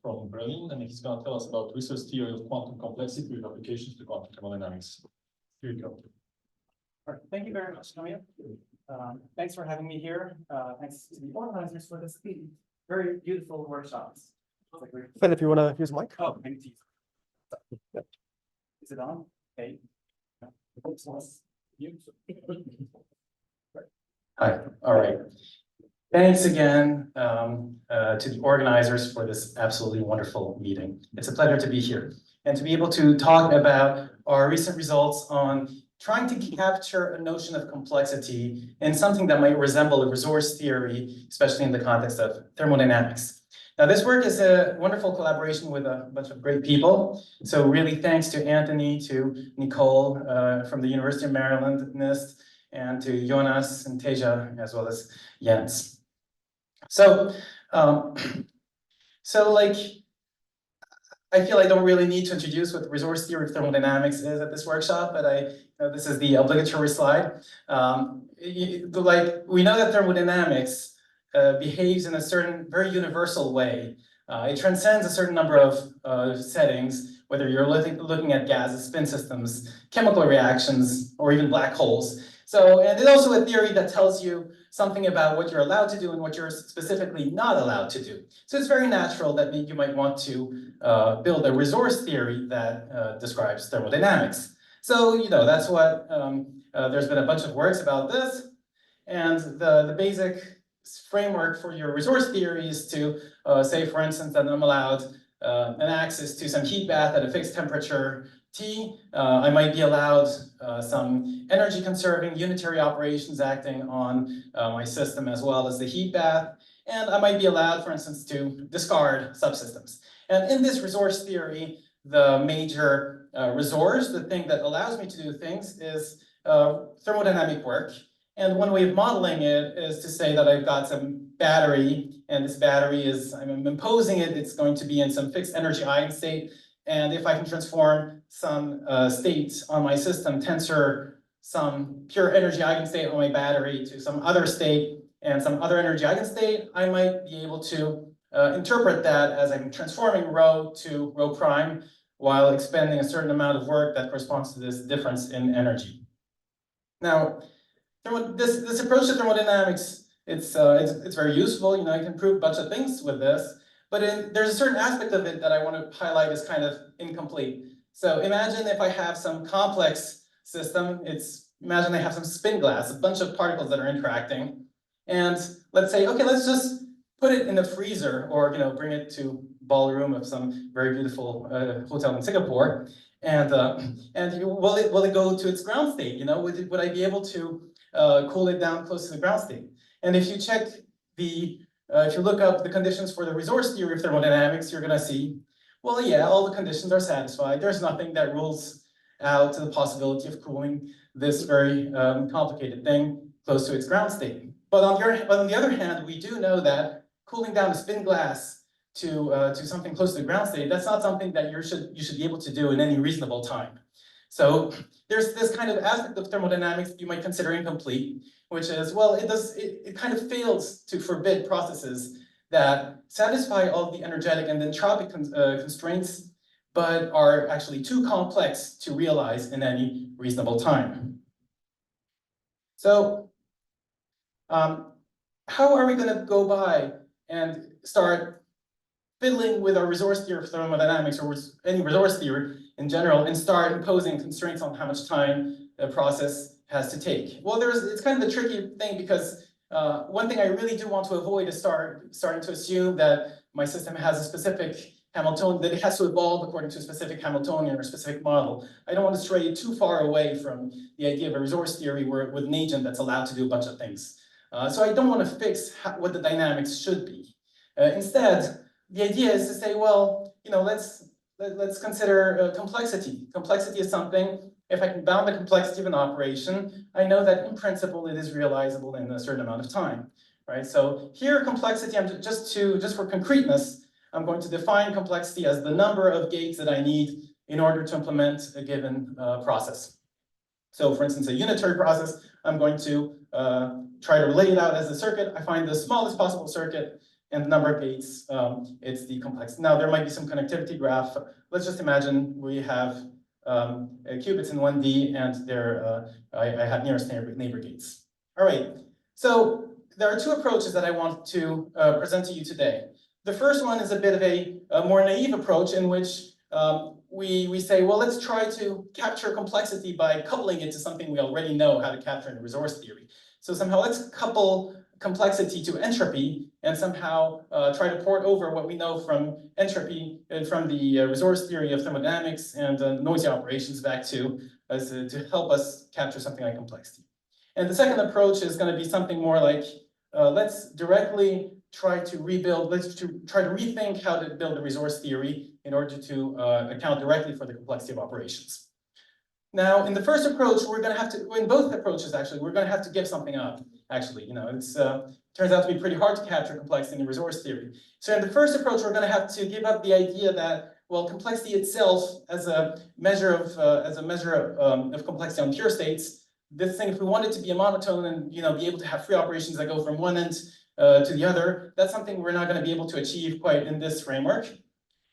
from Berlin, and he's going to tell us about research theory of quantum complexity with applications to quantum thermodynamics. Here you go. All right. Thank you very much, Namia. Thanks for having me here. Thanks to the organizers for this very beautiful workshops. Philip, you want to use the mic? Oh, thank you. Is it on? Hey. Hi, all right. Thanks again to the organizers for this absolutely wonderful meeting. It's a pleasure to be here and to be able to talk about our recent results on trying to capture a notion of complexity in something that might resemble a resource theory, especially in the context of thermodynamics. Now, this work is a wonderful collaboration with a bunch of great people. So really thanks to Anthony, to Nicole from the University of Maryland, NIST, and to Jonas and Teja, as well as Jens. So, I feel I don't really need to introduce what the resource theory of thermodynamics is at this workshop, but this is the obligatory slide. We know that thermodynamics behaves in a certain very universal way. It transcends a certain number of settings, whether you're looking at gases, spin systems, chemical reactions, or even black holes. So, and it's also a theory that tells you something about what you're allowed to do and what you're specifically not allowed to do. So it's very natural that you might want to build a resource theory that describes thermodynamics. So, that's what, there's been a bunch of works about this. And the basic framework for your resource theory is to say, for instance, that I'm allowed an access to some heat bath at a fixed temperature T. I might be allowed some energy conserving unitary operations acting on my system as well as the heat bath. And I might be allowed, for instance, to discard subsystems. And in this resource theory, the major resource, the thing that allows me to do things, is thermodynamic work. And one way of modeling it is to say that I've got some battery, and this battery is, I'm imposing it, it's going to be in some fixed energy eigenstate. And if I can transform some state on my system, tensor some pure energy eigenstate on my battery to some other state and some other energy eigenstate, I might be able to interpret that as I'm transforming rho to rho prime while expending a certain amount of work that corresponds to this difference in energy. Now, this approach to thermodynamics, it's very useful. You can prove a bunch of things with this. But there's a certain aspect of it that I want to highlight as kind of incomplete. So imagine if I have some complex system. Imagine I have some spin glass, a bunch of particles that are interacting. And let's say, okay, let's just put it in the freezer or bring it to ballroom of some very beautiful hotel in Singapore. And will it go to its ground state? Would I be able to cool it down close to the ground state? And if you check if you look up the conditions for the resource theory of thermodynamics, you're going to see, well, yeah, all the conditions are satisfied. There's nothing that rules out the possibility of cooling this very complicated thing close to its ground state. But on the other hand, we do know that cooling down a spin glass to something close to the ground state, that's not something that you should be able to do in any reasonable time. So there's this kind of aspect of thermodynamics that you might consider incomplete, which is, well, it kind of fails to forbid processes that satisfy all the energetic and entropic constraints, but are actually too complex to realize in any reasonable time. So how are we going to go by and start fiddling with our resource theory of thermodynamics, or any resource theory in general, and start imposing constraints on how much time a process has to take? Well, it's kind of a tricky thing, because one thing I really do want to avoid is starting to assume that my system has a specific Hamiltonian, that it has to evolve according to a specific Hamiltonian or specific model. I don't want to stray too far away from the idea of a resource theory with an agent that's allowed to do a bunch of things. So I don't want to fix what the dynamics should be. Instead, the idea is to say, well, let's consider complexity. Complexity is something, if I can bound the complexity of an operation, I know that in principle it is realizable in a certain amount of time, right? So here, complexity, just for concreteness, I'm going to define complexity as the number of gates that I need in order to implement a given process. So for instance, a unitary process, I'm going to try to lay it out as a circuit. I find the smallest possible circuit, and the number of gates, it's the complexity. Now, there might be some connectivity graph. Let's just imagine we have qubits in 1D, and I have nearest neighbor gates. All right, so there are two approaches that I want to present to you today. The first one is a bit of a more naive approach in which we say, well, let's try to capture complexity by coupling it to something we already know how to capture in resource theory. So somehow let's couple complexity to entropy and somehow try to port over what we know from entropy and from the resource theory of thermodynamics and noisy operations back to help us capture something like complexity. And the second approach is going to be something more like, let's directly try to rebuild, try to rethink how to build a resource theory in order to account directly for the complexity of operations. Now, in the first approach, we're going to have to, in both approaches, actually, we're going to have to give something up. Actually, it's turns out to be pretty hard to capture complexity in resource theory. So in the first approach, we're going to have to give up the idea that, well, complexity itself as a measure of complexity on pure states, this thing, if we want it to be a monotone and be able to have free operations that go from one end to the other, that's something we're not going to be able to achieve quite in this framework.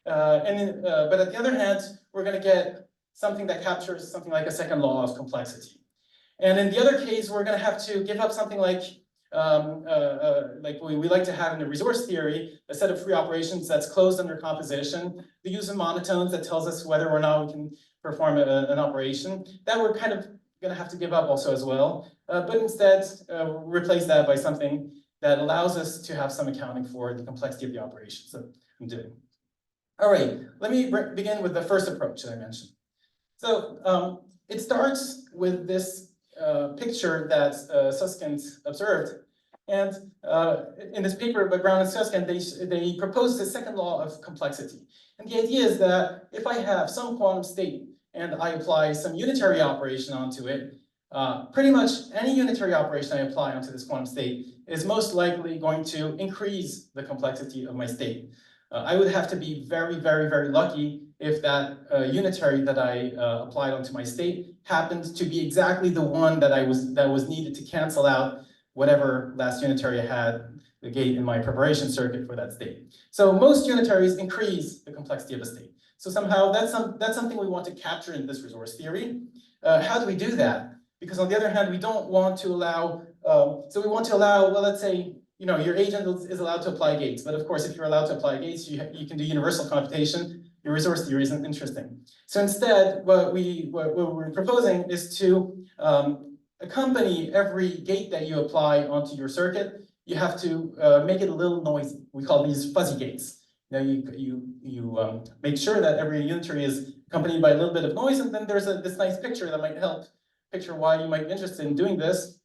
But at the other hand, we're going to get something that captures something like a second law of complexity. And in the other case, we're going to have to give up something like we like to have in the resource theory, a set of free operations that's closed under composition, the use of monotones that tells us whether or not we can perform an operation. That we're kind of going to have to give up also as well, but instead replace that by something that allows us to have some accounting for the complexity of the operations that I'm doing. All right, let me begin with the first approach that I mentioned. So it starts with this picture that Susskind observed. And in this paper by Brown and Susskind, they proposed the second law of complexity. And the idea is that if I have some quantum state and I apply some unitary operation onto it, pretty much any unitary operation I apply onto this quantum state is most likely going to increase the complexity of my state. I would have to be very, very, very lucky if that unitary that I applied onto my state happened to be exactly the one that was needed to cancel out whatever last unitary I had, the gate in my preparation circuit for that state. So most unitaries increase the complexity of a state. So somehow that's something we want to capture in this resource theory. How do we do that? Because on the other hand, we don't want to allow, so we want to allow, well, let's say, your agent is allowed to apply gates, but of course, if you're allowed to apply gates, you can do universal computation. Your resource theory isn't interesting. So instead, what we're proposing is to accompany every gate that you apply onto your circuit. You have to make it a little noisy. We call these fuzzy gates. You make sure that every unitary is accompanied by a little bit of noise, and then there's this nice picture that might help picture why you might be interested in doing this.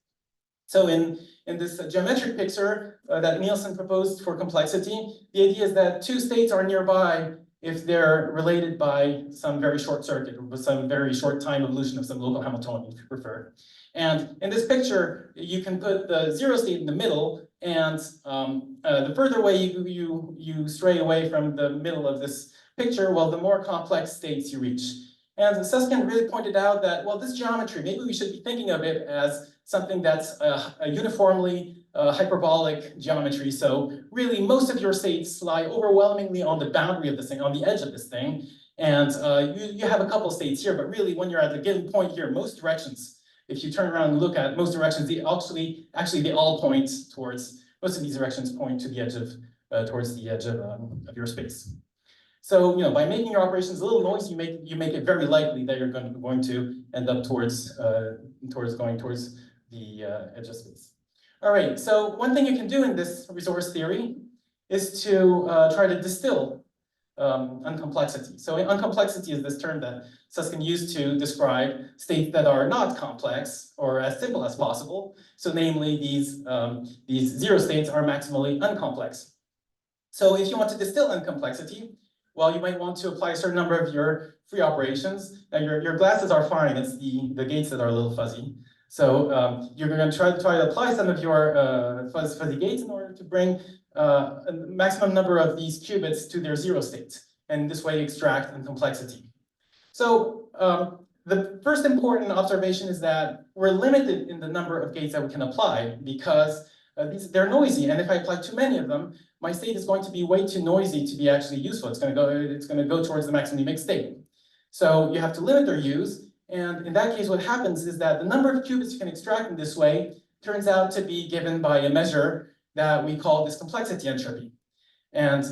So in this geometric picture that Nielsen proposed for complexity, the idea is that two states are nearby if they're related by some very short circuit, or with some very short time evolution of some local Hamiltonian, if you prefer. And in this picture, you can put the zero state in the middle, and the further away you stray away from the middle of this picture, well, the more complex states you reach. And Susskind really pointed out that, well, this geometry, maybe we should be thinking of it as something that's a uniformly hyperbolic geometry. So really, most of your states lie overwhelmingly on the boundary of this thing, on the edge of this thing. And you have a couple states here, but really, when you're at a given point here, most directions, if you turn around and look at most directions, they all point towards, most of these directions point to the edge of, towards the edge of your space. So, by making your operations a little noisy, you make it very likely that you're going to end up towards going towards the edge of space. All right, so one thing you can do in this resource theory is to try to distill uncomplexity. So uncomplexity is this term that Susskind used to describe states that are not complex or as simple as possible. So namely, these zero states are maximally uncomplex. So if you want to distill uncomplexity, well, you might want to apply a certain number of your free operations. Now your glasses are fine, it's the gates that are a little fuzzy. So you're going to try to apply some of your fuzzy gates in order to bring a maximum number of these qubits to their zero state, and this way extract uncomplexity. So the first important observation is that we're limited in the number of gates that we can apply because they're noisy, and if I apply too many of them, my state is going to be way too noisy to be actually useful. It's going to go towards the maximally mixed state. So you have to limit their use. And in that case, what happens is that the number of qubits you can extract in this way turns out to be given by a measure that we call this complexity entropy. And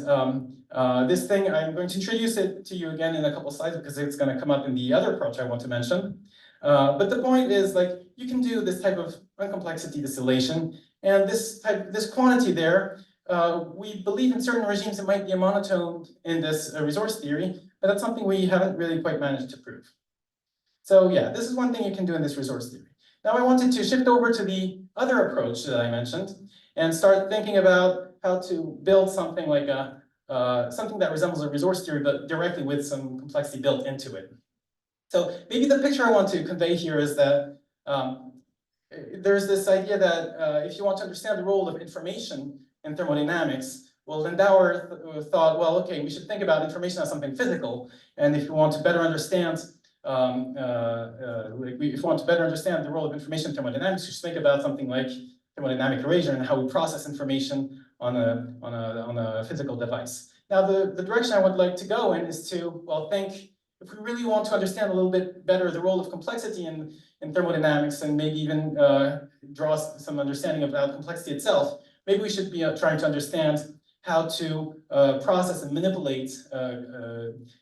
this thing, I'm going to introduce it to you again in a couple of slides because it's going to come up in the other approach I want to mention. But the point is, like, you can do this type of uncomplexity distillation, and this quantity there, we believe in certain regimes it might be a monotone in this resource theory, but that's something we haven't really quite managed to prove. So yeah, this is one thing you can do in this resource theory. Now I wanted to shift over to the other approach that I mentioned and start thinking about how to build something like something that resembles a resource theory, but directly with some complexity built into it. So maybe the picture I want to convey here is that there's this idea that if you want to understand the role of information in thermodynamics, well, Lindauer thought, well, okay, we should think about information as something physical, and if you want to better understand if you want to better understand the role of information in thermodynamics, you should think about something like thermodynamic erasure and how we process information on a physical device. Now, the direction I would like to go in is to, well, think if we really want to understand a little bit better the role of complexity in thermodynamics and maybe even draw some understanding about complexity itself, maybe we should be trying to understand how to process and manipulate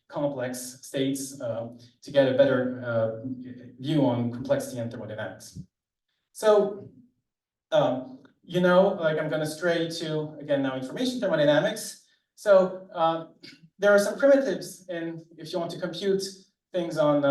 complex states to get a better view on complexity and thermodynamics. So, you know, like I'm going to stray to, again, now information thermodynamics. So there are some primitives in, if you want to compute things on,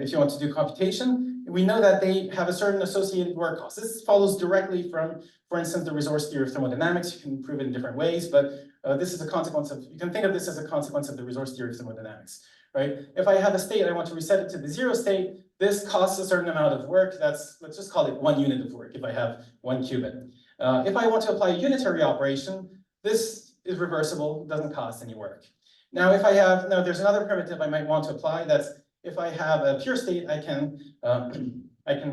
if you want to do computation, we know that they have a certain associated work cost. This follows directly from, for instance, the resource theory of thermodynamics. You can prove it in different ways, but this is a consequence of, you can think of this as a consequence of the resource theory of thermodynamics, right? If I have a state, I want to reset it to the zero state, this costs a certain amount of work. That's, let's just call it 1 unit of work if I have 1 qubit. If I want to apply a unitary operation, this is reversible, doesn't cost any work. Now, if I have, now there's another primitive I might want to apply. That's if I have a pure state, I can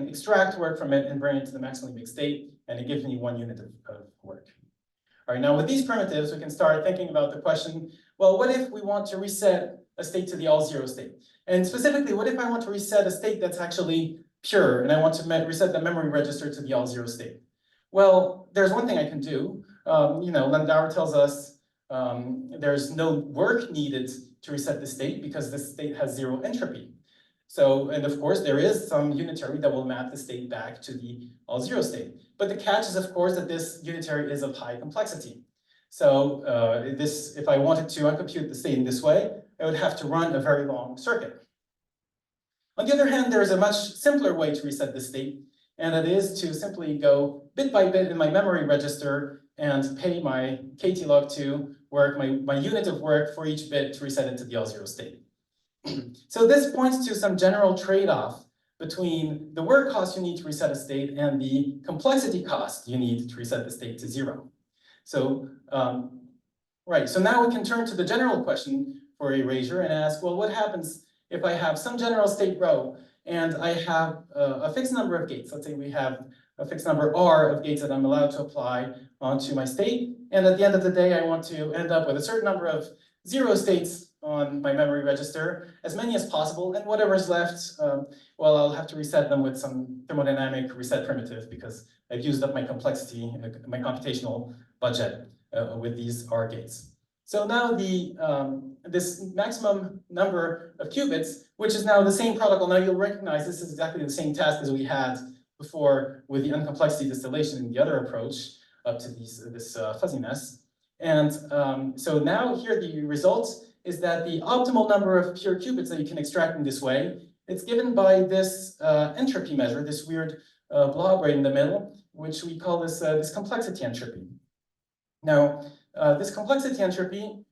extract work from it and bring it to the maximally mixed state, and it gives me 1 unit of work. All right, now with these primitives, we can start thinking about the question, well, what if we want to reset a state to the all zero state? And specifically, what if I want to reset a state that's actually pure, and I want to reset the memory register to the all zero state? Well, there's one thing I can do. You know, Lindauer tells us there's no work needed to reset the state because the state has 0 entropy. So, and of course, there is some unitary that will map the state back to the all zero state. But the catch is, of course, that this unitary is of high complexity. So if I wanted to uncompute the state in this way, I would have to run a very long circuit. On the other hand, there is a much simpler way to reset the state, and that is to simply go bit by bit in my memory register and pay my KT-log2 work, my unit of work for each bit to reset it to the all zero state. So this points to some general trade-off between the work cost you need to reset a state and the complexity cost you need to reset the state to 0. So, right, so now we can turn to the general question for erasure and ask, well, what happens if I have some general state rho and I have a fixed number of gates? Let's say we have a fixed number R of gates that I'm allowed to apply onto my state. And at the end of the day, I want to end up with a certain number of 0 states on my memory register, as many as possible, and whatever's left, well, I'll have to reset them with some thermodynamic reset primitive because I've used up my complexity, my computational budget with these R gates. So now this maximum number of qubits, which is now the same protocol, now you'll recognize this is exactly the same task as we had before with the uncomplexity distillation in the other approach up to this fuzziness. And so now here the result is that the optimal number of pure qubits that you can extract in this way, it's given by this entropy measure, this weird blob right in the middle, which we call this complexity entropy. Now, this complexity entropy,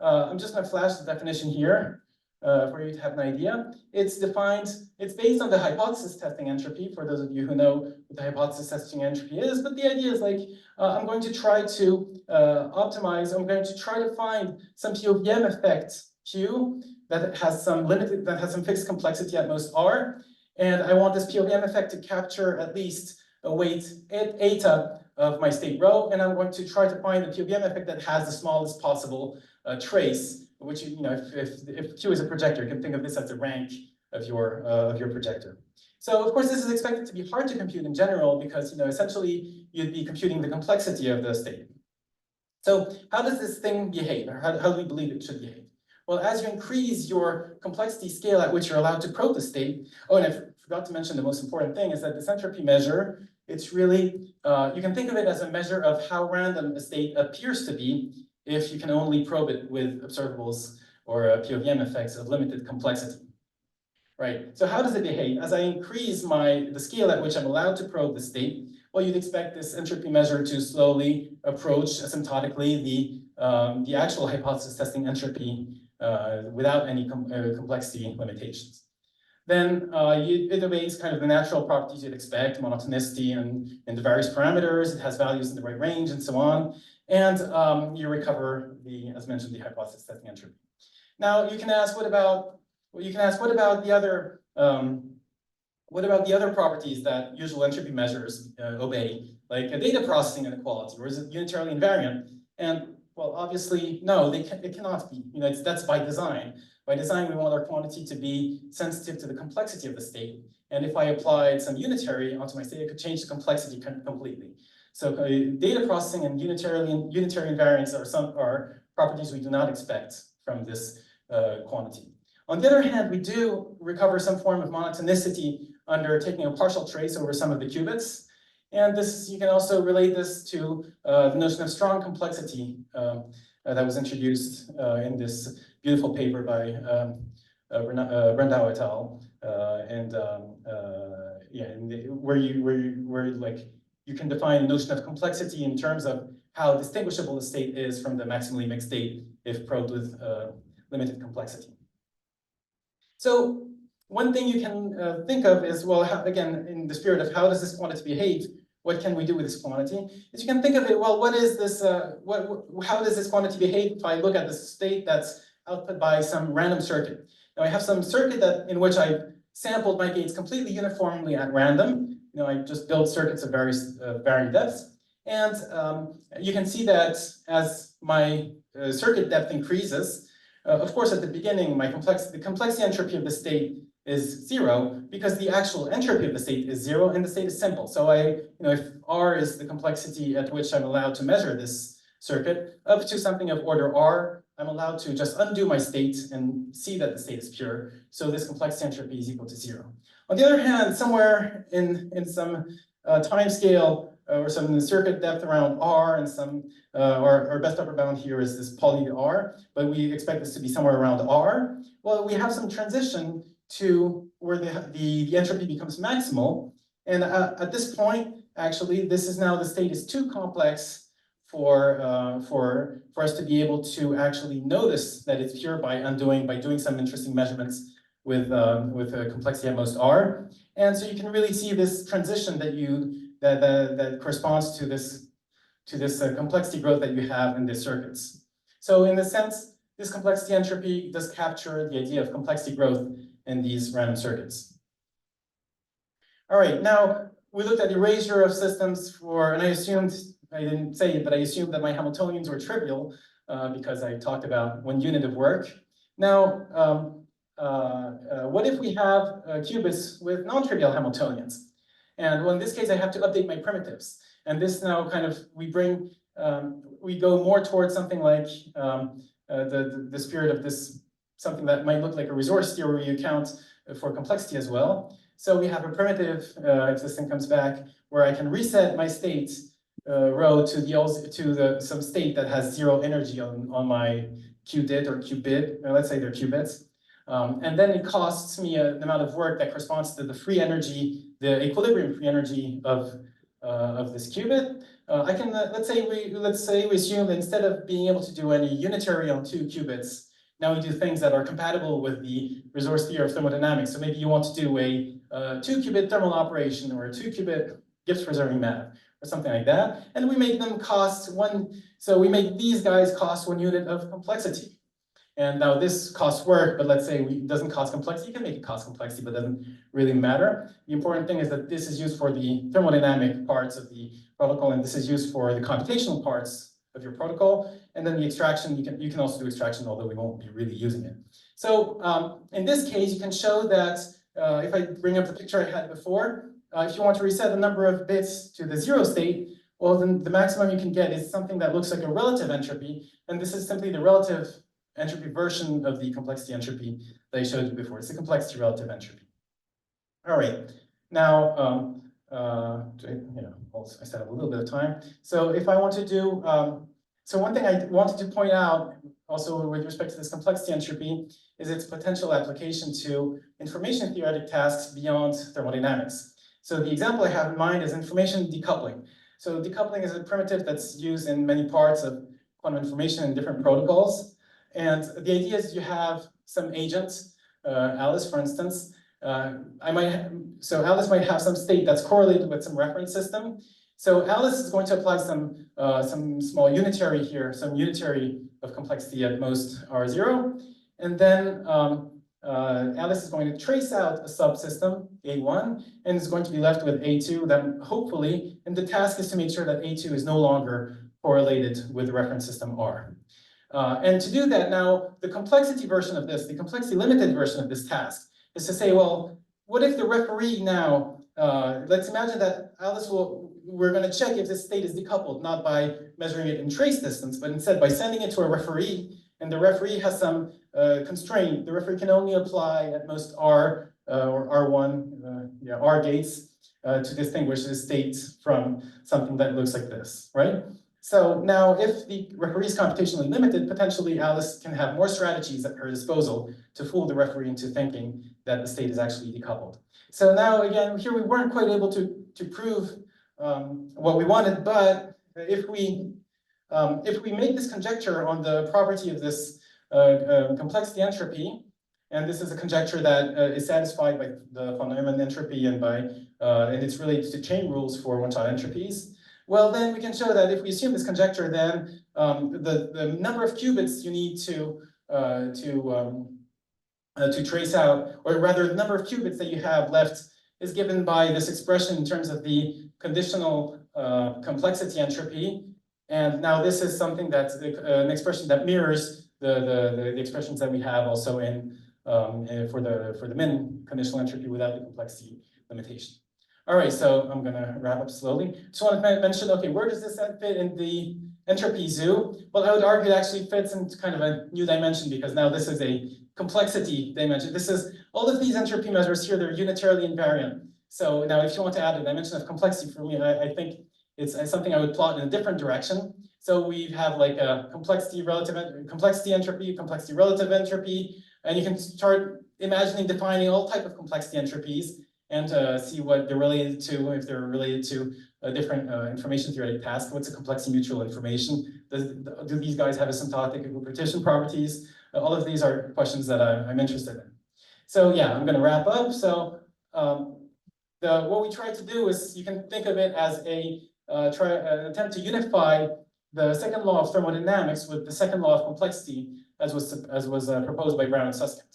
I'm just going to flash the definition here for you to have an idea. It's defined, it's based on the hypothesis testing entropy, for those of you who know what the hypothesis testing entropy is, but the idea is like, I'm going to try to optimize, I'm going to try to find some POVM effect Q that has some fixed complexity at most R, and I want this POVM effect to capture at least a weight eta of my state rho, and I'm going to try to find the POVM effect that has the smallest possible trace, which, if Q is a projector, you can think of this as the rank of your projector. So of course, this is expected to be hard to compute in general because, essentially you'd be computing the complexity of the state. So how does this thing behave, or how do we believe it should behave? Well, as you increase your complexity scale at which you're allowed to probe the state, oh, and I forgot to mention the most important thing is that this entropy measure, it's really, you can think of it as a measure of how random a state appears to be if you can only probe it with observables or POVM effects of limited complexity. Right, so how does it behave? As I increase the scale at which I'm allowed to probe the state, well, you'd expect this entropy measure to slowly approach asymptotically the actual hypothesis testing entropy without any complexity limitations. Then it obeys kind of the natural properties you'd expect, monotonicity and the various parameters, it has values in the right range and so on, and you recover as mentioned, the hypothesis testing entropy. Now you can ask, what about the other properties that usual entropy measures obey, like a data processing inequality, or is it unitarily invariant? And well, obviously, no, it cannot be. That's by design. By design, we want our quantity to be sensitive to the complexity of the state. And if I applied some unitary onto my state, it could change the complexity completely. So data processing and unitary invariance are properties we do not expect from this quantity. On the other hand, we do recover some form of monotonicity under taking a partial trace over some of the qubits. And you can also relate this to the notion of strong complexity that was introduced in this beautiful paper by Brandau et al. Where you can define the notion of complexity in terms of how distinguishable the state is from the maximally mixed state if probed with limited complexity. So one thing you can think of is, well, again, in the spirit of how does this quantity behave, what can we do with this quantity? Is you can think of it, well, what is this, how does this quantity behave if I look at the state that's output by some random circuit? Now I have some circuit in which I sampled my gates completely uniformly at random. I just build circuits of various varying depths. And you can see that as my circuit depth increases, of course, at the beginning, the complexity entropy of the state is 0 because the actual entropy of the state is 0 and the state is simple. So if R is the complexity at which I'm allowed to measure this circuit, up to something of order R, I'm allowed to just undo my state and see that the state is pure. So this complexity entropy is equal to 0. On the other hand, somewhere in some time scale or some circuit depth around R and some, our best upper bound here is this poly R, but we expect this to be somewhere around R. Well, we have some transition to where the entropy becomes maximal. And at this point, actually, the state is too complex for us to be able to actually notice that it's pure by doing some interesting measurements with a complexity at most R. And so you can really see this transition that corresponds to this complexity growth that you have in the circuits. So in this sense, this complexity entropy does capture the idea of complexity growth in these random circuits. All right, now we looked at erasure of systems and I didn't say it, but I assumed that my Hamiltonians were trivial because I talked about one unit of work. Now, what if we have qubits with non-trivial Hamiltonians? And well, in this case, I have to update my primitives. And this now we go more towards something like the spirit of this, something that might look like a resource theory where you account for complexity as well. So we have a primitive, if this thing comes back, where I can reset my state rho to some state that has 0 energy on my qubit or qubit, or let's say they're qubits. And then it costs me an amount of work that corresponds to the free energy, the equilibrium free energy of this qubit. I can let's say we assume that instead of being able to do any unitary on 2 qubits, now we do things that are compatible with the resource theory of thermodynamics. So maybe you want to do a 2-qubit thermal operation or a 2-qubit Gibbs preserving map or something like that, and we make them cost 1. So we make these guys cost 1 unit of complexity. And now this costs work, but let's say it doesn't cost complexity. You can make it cost complexity, but it doesn't really matter. The important thing is that this is used for the thermodynamic parts of the protocol, and this is used for the computational parts of your protocol. And then the extraction, you can also do extraction, although we won't be really using it. So in this case, you can show that if I bring up the picture I had before, if you want to reset the number of bits to the 0 state, well, then the maximum you can get is something that looks like a relative entropy. And this is simply the relative entropy version of the complexity entropy that I showed you before. It's the complexity relative entropy. All right. Now, I still have a little bit of time. So if I want to do, so one thing I wanted to point out also with respect to this complexity entropy is its potential application to information theoretic tasks beyond thermodynamics. So the example I have in mind is information decoupling. So decoupling is a primitive that's used in many parts of quantum information in different protocols. And the idea is you have some agent, Alice, for instance. So Alice might have some state that's correlated with some reference system. So Alice is going to apply some small unitary here, some unitary of complexity at most R0. And then Alice is going to trace out a subsystem, A1, and is going to be left with A2, then hopefully, and the task is to make sure that A2 is no longer correlated with the reference system R. And to do that now, the complexity version of this, the complexity limited version of this task, is to say, well, what if the referee now, let's imagine that we're going to check if this state is decoupled, not by measuring it in trace distance, but instead by sending it to a referee, and the referee has some constraint. The referee can only apply at most R or R1, R gates to distinguish the state from something that looks like this, right? So now if the referee is computationally limited, potentially Alice can have more strategies at her disposal to fool the referee into thinking that the state is actually decoupled. So now again, here we weren't quite able to prove what we wanted, but if we make this conjecture on the property of this complexity entropy, and this is a conjecture that is satisfied by the von Neumann entropy and it's related to chain rules for one-shot entropies, well, then we can show that if we assume this conjecture, then the number of qubits you need to trace out, or rather the number of qubits that you have left is given by this expression in terms of the conditional complexity entropy. And now this is something that's an expression that mirrors the expressions that we have also in for the min conditional entropy without the complexity limitation. All right, so I'm gonna wrap up slowly. Just want to mention, okay, where does this fit in the entropy zoo? Well, I would argue it actually fits into kind of a new dimension because now this is a complexity dimension. This is all of these entropy measures here, they're unitarily invariant. So now if you want to add a dimension of complexity for me, I think it's something I would plot in a different direction. So we have like a complexity entropy, complexity relative entropy, and you can start imagining defining all type of complexity entropies and see what they're related to, if they're related to a different information theoretic task. What's a complexity mutual information? Do these guys have asymptotic equipartition properties? All of these are questions that I'm interested in. So yeah, I'm gonna wrap up. So what we try to do is, you can think of it as an attempt to unify the second law of thermodynamics with the second law of complexity as was proposed by Brown and Susskind.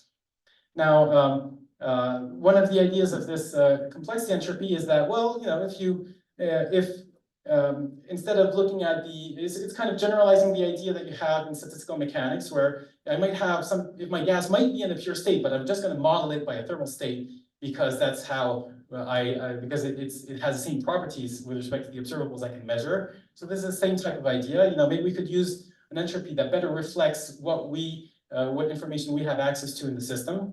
Now, one of the ideas of this complexity entropy is that, well, if instead of looking at it's kind of generalizing the idea that you have in statistical mechanics, where I might have if my gas might be in a pure state, but I'm just going to model it by a thermal state because that's how because it has the same properties with respect to the observables I can measure. So this is the same type of idea. Maybe we could use an entropy that better reflects what information we have access to in the system.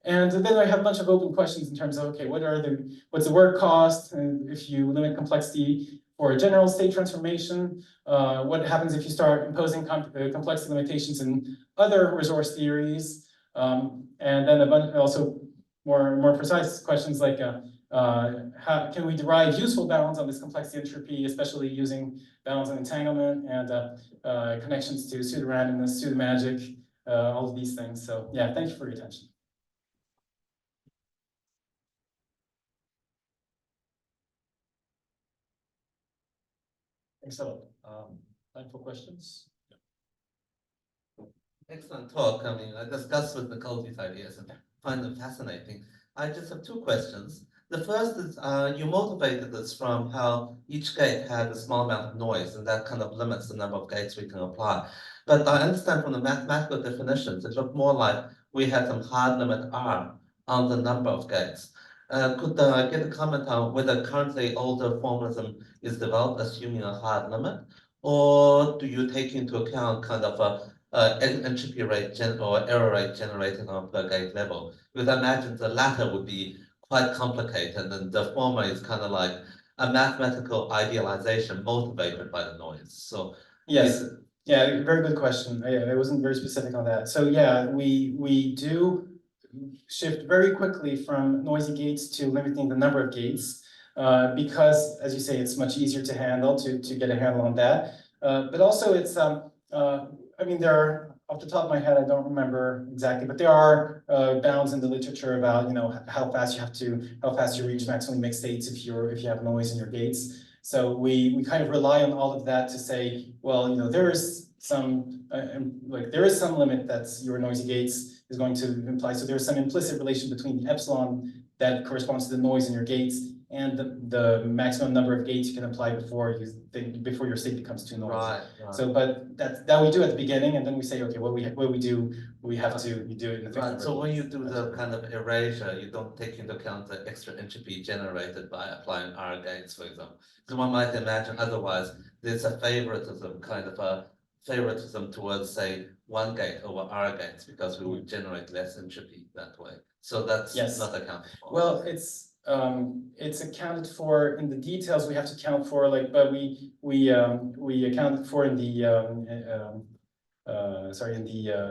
And then I have a bunch of open questions in terms of, okay, what's the work cost? And if you limit complexity for a general state transformation, what happens if you start imposing complexity limitations in other resource theories? And then also more precise questions like, how can we derive useful bounds on this complexity entropy, especially using bounds on entanglement and connections to pseudo-randomness, pseudo-magic, all of these things. So yeah, thank you for your attention. Thanks a lot. Time for questions. Excellent talk. I mean, I discussed with Nicole these ideas and find them fascinating. I just have two questions. The first is you motivated this from how each gate had a small amount of noise, and that kind of limits the number of gates we can apply. But I understand from the mathematical definitions, it looked more like we had some hard limit R on the number of gates. Could I get a comment on whether currently older formalism is developed assuming a hard limit, or do you take into account kind of a entropy rate or error rate generated on per gate level? Because I imagine the latter would be quite complicated, and the former is kind of like a mathematical idealization motivated by the noise. So Yes, is- yeah, very good question. I wasn't very specific on that. So yeah, we do shift very quickly from noisy gates to limiting the number of gates. Because, as you say, it's much easier to handle, to get a handle on that. But also it's, I mean, there are, off the top of my head, I don't remember exactly, but there are bounds in the literature about, you know, how fast you reach maximally mixed states if you have noise in your gates. So we kind of rely on all of that to say, well, you know, there is some limit that's your noisy gates is going to imply. So there's some implicit relation between the epsilon that corresponds to the noise in your gates and the maximum number of gates you can apply before your state becomes too noisy. right, right. So, but that we do at the beginning, and then we say, okay, what we do, we have to do it in the fixed Right, number so of when gates. you do the kind of erasure, you don't take into account the extra entropy generated by applying R gates, for example. So one might imagine otherwise, there's a favoritism, kind of a favoritism towards, say, one gate over R gates, because we would generate less entropy that way. So that's Yes. not accounted for. Well, it's accounted for in the details. We have to count for, like, but we account for in the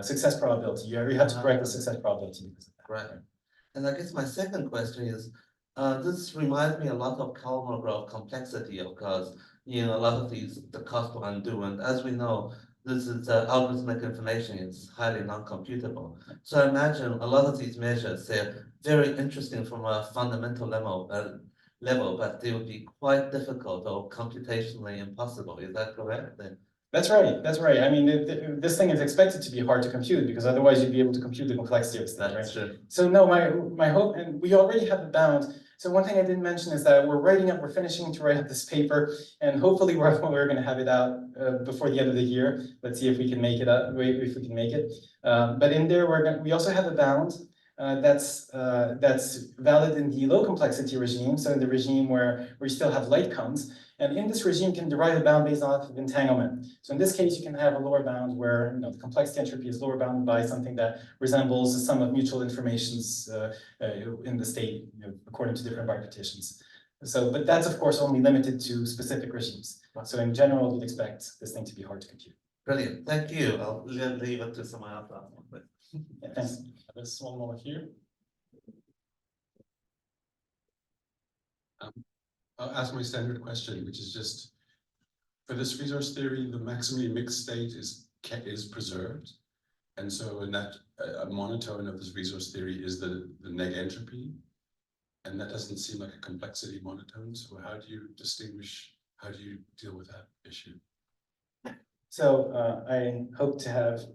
success probability. You have to correct the success probability because of that. Right. And I guess my second question is, this reminds me a lot of Kolmogorov complexity, of course. You know, a lot of these, the cost to undo, and as we know, this is algorithmic information, it's highly non-computable. So I imagine a lot of these measures, they're very interesting from a fundamental level, but they would be quite difficult or computationally impossible. Is that correct? Then? That's right. That's right. I mean, this thing is expected to be hard to compute because otherwise you'd be able to compute the complexity of stuff, right? That's true. So no, my hope, and we already have a bound. So one thing I didn't mention is that we're finishing to write up this paper, and hopefully we're going to have it out before the end of the year. Let's see if we can make it up, if we can make it. But in there, we also have a bound that's valid in the low complexity regime. So in the regime where we still have light cones. And in this regime, you can derive a bound based off of entanglement. So in this case, you can have a lower bound where, you know, the complexity entropy is lower bounded by something that resembles the sum of mutual informations in the state, you know, according to different bipartitions. So, but that's of course only limited to specific regimes. So in general, you'd expect this thing to be hard to compute. Brilliant. Thank you. I'll leave it to someone else. Yeah, thanks. There's one more here. I'll ask my standard question, which is just, for this resource theory, the maximally mixed state is preserved. And so in that, a monotone of this resource theory is the neg entropy. And that doesn't seem like a complexity monotone. So how do you deal with that issue? So I hope to have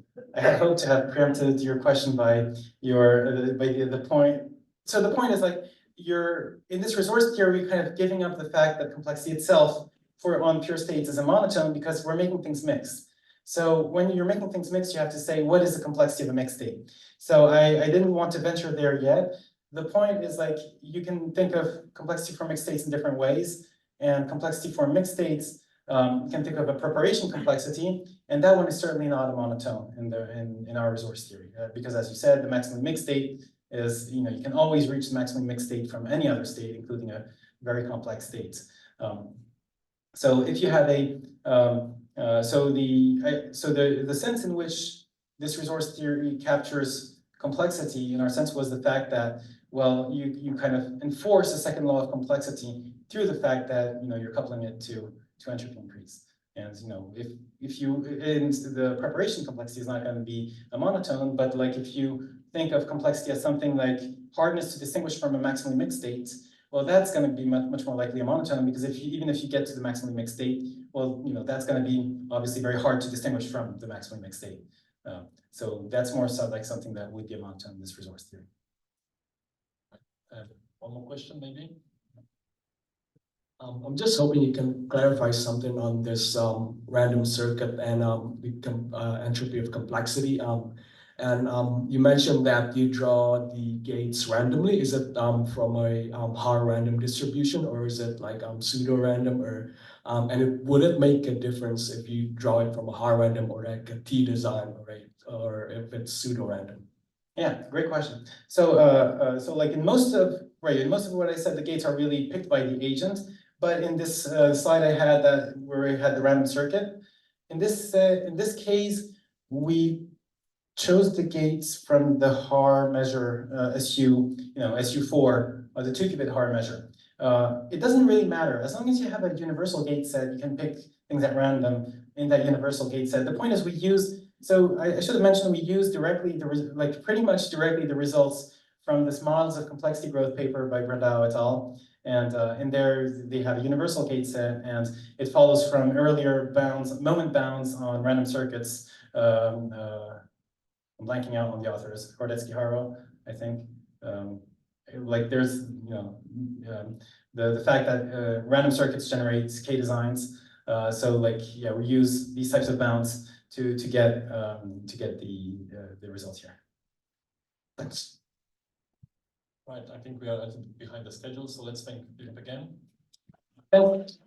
preempted your question by the point. So the point is, like, you're in this resource theory kind of giving up the fact that complexity itself on pure states is a monotone because we're making things mixed. So when you're making things mixed, you have to say, what is the complexity of a mixed state? So I didn't want to venture there yet. The point is, like, you can think of complexity for mixed states in different ways, and complexity for mixed states, you can think of a preparation complexity, and that one is certainly not a monotone in our resource theory, because as you said, the maximally mixed state is, you know, you can always reach the maximally mixed state from any other state, including a very complex state. So if you have the sense in which this resource theory captures complexity in our sense was the fact that, well, you kind of enforce a second law of complexity through the fact that, you know, you're coupling it to entropy increase. And, you know, if the preparation complexity is not going to be a monotone, but like if you think of complexity as something like hardness to distinguish from a maximally mixed state, well, that's going to be much more likely a monotone, because even if you get to the maximally mixed state, well, you know, that's going to be obviously very hard to distinguish from the maximally mixed state. So that's more so like something that would be a monotone in this resource theory. One more question, maybe? I'm just hoping you can clarify something on this random circuit and the entropy of complexity. You mentioned that you draw the gates randomly. Is it from a Haar random distribution, or is it like pseudo random, or would it make a difference if you draw it from a Haar random or like a T design, or if it's pseudo random? Yeah, great question. So, so like in most of what I said, the gates are really picked by the agent. But in this slide I had where I had the random circuit, in this case, we chose the gates from the Haar measure SU4, or the 2-qubit Haar measure. It doesn't really matter as long as you have a universal gate set. You can pick things at random in that universal gate set. The point is we use. So I should have mentioned we use directly pretty much directly the results from this models of complexity growth paper by Brandao et al. And in there they have a universal gate set, and it follows from earlier moment bounds on random circuits. I'm blanking out on the authors, Kordetsky-Haro, I think. Like there's, the fact that random circuits generate K designs. So like, yeah, we use these types of bounds to get the results here. Thanks. Right, I think we are behind the schedule, so let's thank Philippe again. Thanks.